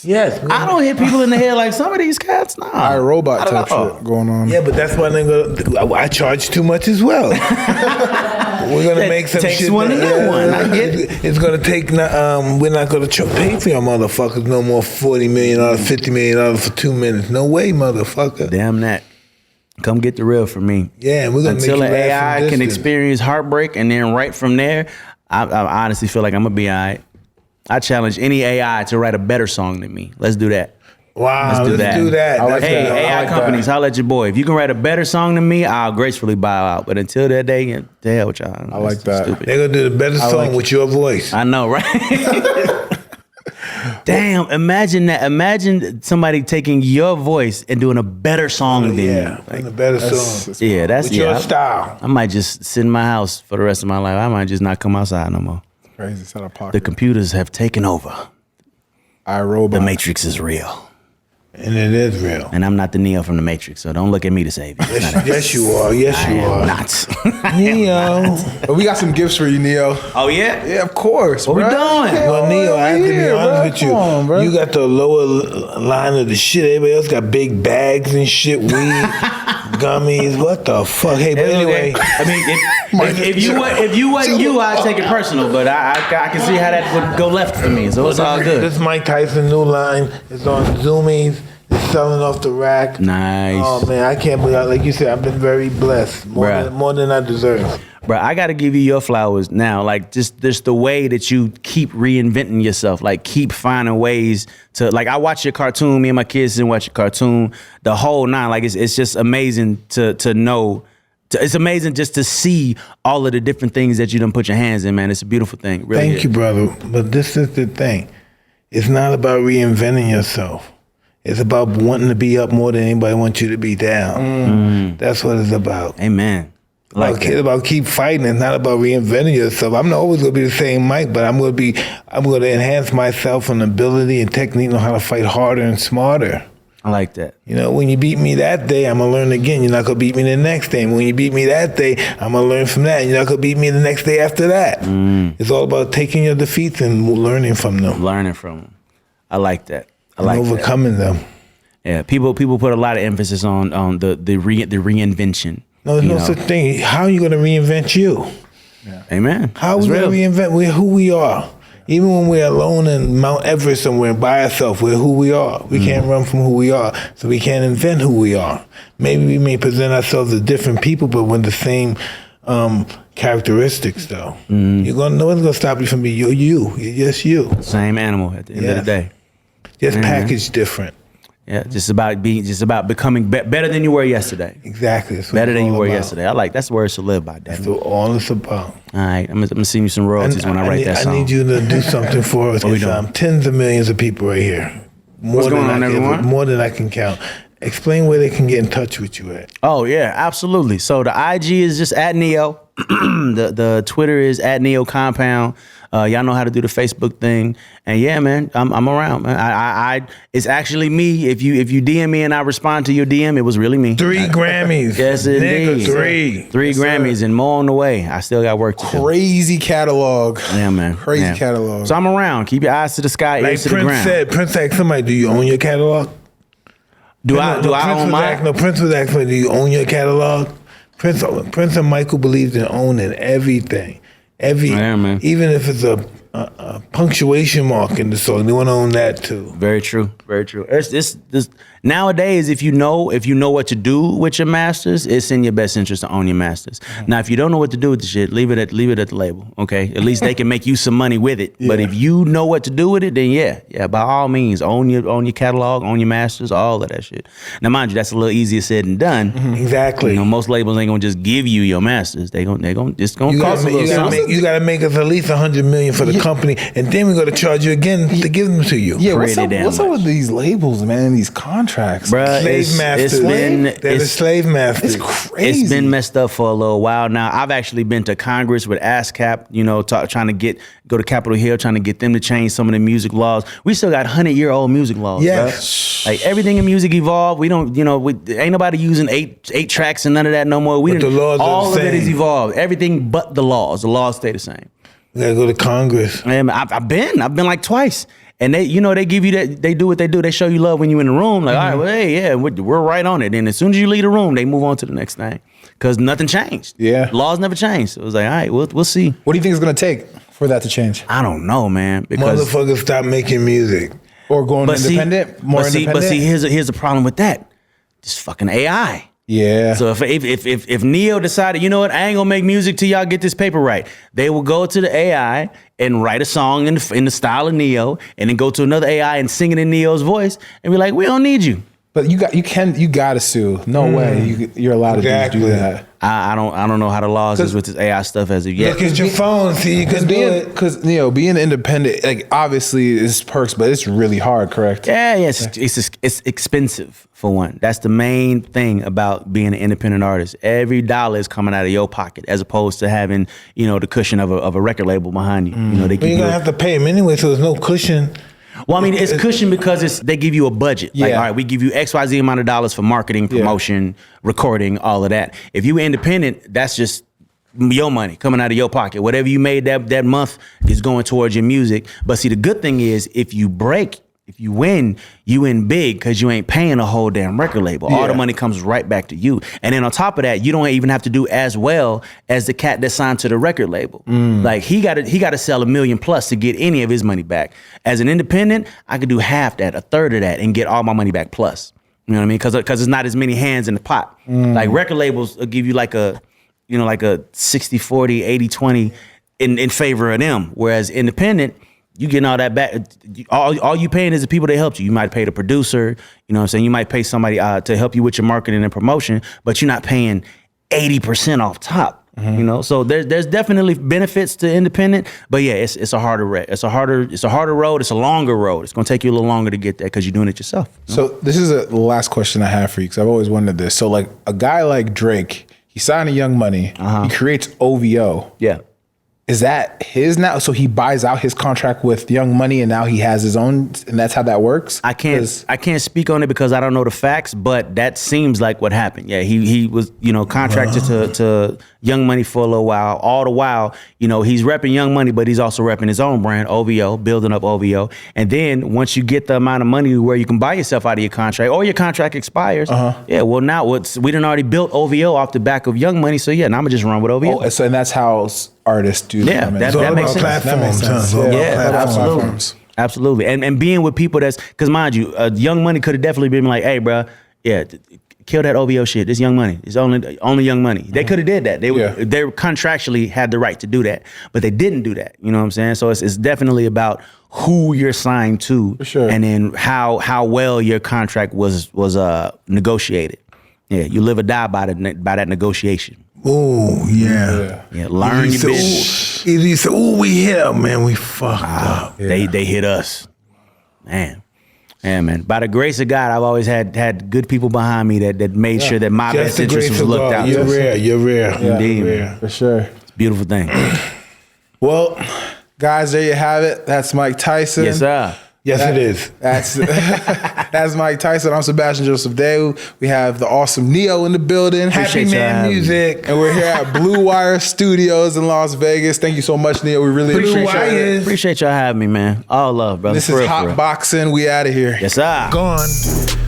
Yes. I don't hit people in the head like some of these cats. Nah, I robot Not at type all. shit going on. Yeah, but that's why they're gonna. I charge too much as well. We're gonna That make some takes shit. one to get one. I get it. It's gonna take. We're not gonna pay for your motherfuckers no more. $40 million, $50 million for 2 minutes. No way, motherfucker. Damn that. Come get the real from me. Yeah, we're gonna Until make an you laugh AI from can distance. experience heartbreak and then right from there, I honestly feel like I'm gonna be all right. I challenge any AI to write a better song than me. Let's do that. Wow, Let's do that. I like That's Hey, that. I AI like companies, that. holla at your boy. If you can write a better song than me, I'll gracefully bow out. But until that day, the hell with y'all. I like that. Stupid. They're gonna do the better song like with your voice. I know, right? Damn, imagine that. Imagine somebody taking your voice and doing a better song than Yeah, you. Like, the better song. yeah, that's With your I- style. I might just sit in my house for the rest of my life. I might just not come outside no more. Crazy. It's out of The pocket. computers have taken over. iRobot. The Matrix is real. And it is real. And I'm not the Neo from the Matrix, so don't look at me to save you. Yes, you are. Yes, I you am are. not. Neo. But we got some gifts for you, Neo. Oh, yeah? Yeah, of course. What we bruh. doing? Yeah, Well, Neo, I have to be yeah, honest bruh. with you. Come on, bruh. You got the lower line of the shit. Everybody else got big bags and shit, weed, gummies. What the fuck? Hey, but It's anyway, okay. I mean, if you wasn't you, I'd take it personal. But I can see how that would go left for me. So it's all good. this Mike Tyson new line is on Zoomies. It's selling off the rack. Nice. Oh man, I can't believe. Like you said, I've been very blessed, Bruh. more than I deserve. Bro, I got to give you your flowers now. Like, just the way that you keep reinventing yourself. Like, keep finding ways to, like, I watch your cartoon. Me and my kids didn't watch your cartoon. The whole nine. Like, it's just amazing to know. It's amazing just to see all of the different things that you done put your hands in, man. It's a beautiful thing. It really Thank is. you, brother. But this is the thing. It's not about reinventing yourself. It's about wanting to be up more than anybody wants you to be down. That's what it's about. Amen. Like It's about keep fighting. It's not about reinventing yourself. I'm not always gonna be the same Mike, but I'm gonna enhance myself and ability and technique on how to fight harder and smarter. I like that. You know, when you beat me that day, I'm gonna learn again. You're not gonna beat me the next day. And when you beat me that day, I'm gonna learn from that. You're not gonna beat me the next day after that. It's all about taking your defeats and learning from them. Learning from them. I like that. I And like that. overcoming them. Yeah, people put a lot of emphasis on the reinvention. No, there's you no know. such thing. How are you gonna reinvent you? Amen. How are It's we gonna real. reinvent who we are? Even when we're alone in Mount Everest somewhere by ourselves, we're who we are. We can't run from who we are, so we can't invent who we are. Maybe we may present ourselves as different people, but with the same characteristics, though. No one's gonna stop you from being you. You're just you. Same animal at the end of the day. Just packaged different. Yeah, just about becoming better than you were yesterday. Exactly. That's what Better it's than you all were about. yesterday. That's the words to live by, damn That's it. all it's about. All right, I'm gonna send you some royalties when I write that song. I need you to do something for us. What we It's, doing? tens of millions of people right here. What's going on, everyone? More than I can count. Explain where they can get in touch with you at. Oh yeah, absolutely. So the IG is just at Neo. the Twitter is at Neo Compound. Y'all know how to do the Facebook thing. And yeah, man, I'm around, man. I it's actually me. If you DM me and I respond to your DM, it was really me. 3 Grammys. Yes, indeed. Nigga, 3. Three Grammys and more on the way. I still got work to do. Crazy catalog. Yeah, man. Crazy Yeah. catalog. So I'm around. Keep your eyes to the sky, Like ears to the Prince ground. said, Prince asked somebody, do you own your catalog? Do I own mine? No, Prince was asking, do you own your catalog? Prince and Michael believed in owning everything. Yeah, man. Even if it's a punctuation mark in the song, they want to own that too. Very true. Very true. It's nowadays, if you know what to do with your masters, it's in your best interest to own your masters. Now, if you don't know what to do with the shit, leave it at the label. Okay, at least they can make you some money with it. But if you know what to do with it, then yeah, by all means, own your catalog, own your masters, all of that shit. Now, mind you, that's a little easier said than done. Exactly. You know, most labels ain't gonna just give you your masters. It's gonna cost a little something. You gotta make us at least $100 million for the company, and then we're gonna charge you again to give them to you. Yeah, what's Pretty damn up with much. these labels, man, and these contracts? Bruh, Slave masters. They're the slave masters. It's crazy. It's been messed up for a little while now. I've actually been to Congress with ASCAP, trying to go to Capitol Hill, trying to get them to change some of the music laws. We still got 100-year-old music laws. Yes. Bruh. Like everything in music evolved. We don't, ain't nobody using eight tracks and none of that no more. But the laws are all the of it is same. evolved. Everything but the laws. The laws stay the same. We gotta go to Congress. And I've been like twice. And they give you that, they do what they do. They show you love when you're in the room. Like, all right, well, hey, yeah, we're right on it. And as soon as you leave the room, they move on to the next thing. Because nothing changed. Yeah. Laws never changed. So it was like, all right, we'll see. What do you think it's gonna take for that to change? I don't know, man. Because Motherfuckers stop making music. Or going independent? But see, here's a problem with that. Just fucking AI. Yeah. So if Neo decided, you know what, I ain't gonna make music till y'all get this paper right, they will go to the AI and write a song in the style of Neo, and then go to another AI and sing it in Neo's voice, and be like, we don't need you. But you gotta sue. No way you're allowed to Exactly. do that. I don't know how the laws is with this AI stuff as of yet. Look at your phone, see you can do it. Because being independent, like obviously is perks, but it's really hard. Correct? Yeah, it's expensive for one. That's the main thing about being an independent artist. Every dollar is coming out of your pocket, as opposed to having the cushion of a record label behind you. They But give you're you. gonna have to pay them anyway, so there's no cushion. Well, I mean, it's cushion because they give you a budget. Like, Yeah. all right, we give you XYZ amount of dollars for marketing, promotion, recording, all of that. If you independent, that's just your money coming out of your pocket. Whatever you made that month is going towards your music. But see, the good thing is if you win, you win big because you ain't paying a whole damn record label. All the money comes right back to you. And then on top of that, you don't even have to do as well as the cat that signed to the record label. Like he got to sell $1 million plus to get any of his money back. As an independent, I could do half that, a third of that, and get all my money back plus. You know what I mean? Because it's not as many hands in the pot. Like record labels will give you like a 60-40, 80-20 in favor of them. Whereas independent, you getting all that back. All you paying is the people that helped you. You might pay the producer, you know what I'm saying? You might pay somebody to help you with your marketing and promotion, but you're not paying 80% off top. So there's definitely benefits to independent, but yeah, it's a harder road. It's a harder road. It's a longer road. It's gonna take you a little longer to get there because you're doing it yourself. So this is the last question I have for you because I've always wondered this. So like a guy like Drake, he signed to Young Money. He creates OVO. Yeah. Is that his now? So he buys out his contract with Young Money, and now he has his own, and that's how that works. I can't speak on it because I don't know the facts, but that seems like what happened. Yeah, he was contracted to Young Money for a little while. All the while, he's repping Young Money, but he's also repping his own brand, OVO, building up OVO. And then once you get the amount of money where you can buy yourself out of your contract, or your contract expires, yeah. Well, now we done already built OVO off the back of Young Money, so yeah, now I'm gonna just run with OVO. Oh, so and that's how artists do. Yeah, that makes sense. That makes sense. Absolutely. Absolutely. And being with people because mind you, Young Money could have definitely been like, hey, bro, yeah, kill that OVO shit. This Young Money. It's only Young Money. They could have did that. They contractually had the right to do that, but they didn't do that. You know what I'm saying? So it's definitely about who you're signed to, For sure. and then how well your contract was negotiated. Yeah, you live or die by that negotiation. Oh, yeah. Yeah, learn your business. He said, "Ooh, we hit him, man. We fucked up." They hit us, man. Yeah, man. By the grace of God, I've always had good people behind me that made sure that my Just best the interest grace was of looked God. out. You're rare. You're rare. Indeed, You're man. rare. For sure. It's a beautiful thing. Well, guys, there you have it. That's Mike Tyson. Yes, sir. Yes, it is. That's Mike Tyson. I'm Sebastian Joseph Daewoo. We have the awesome Neo in the building. Happy Appreciate y'all Man having me. Music. And we're here at Blue Wire Studios in Las Vegas. Thank you so much, Neo. We really Blue appreciate it. Wire. Appreciate y'all having me, man. All love, brother. This For is real, for real. Hotboxin. We out of here. Yes, sir. Gone.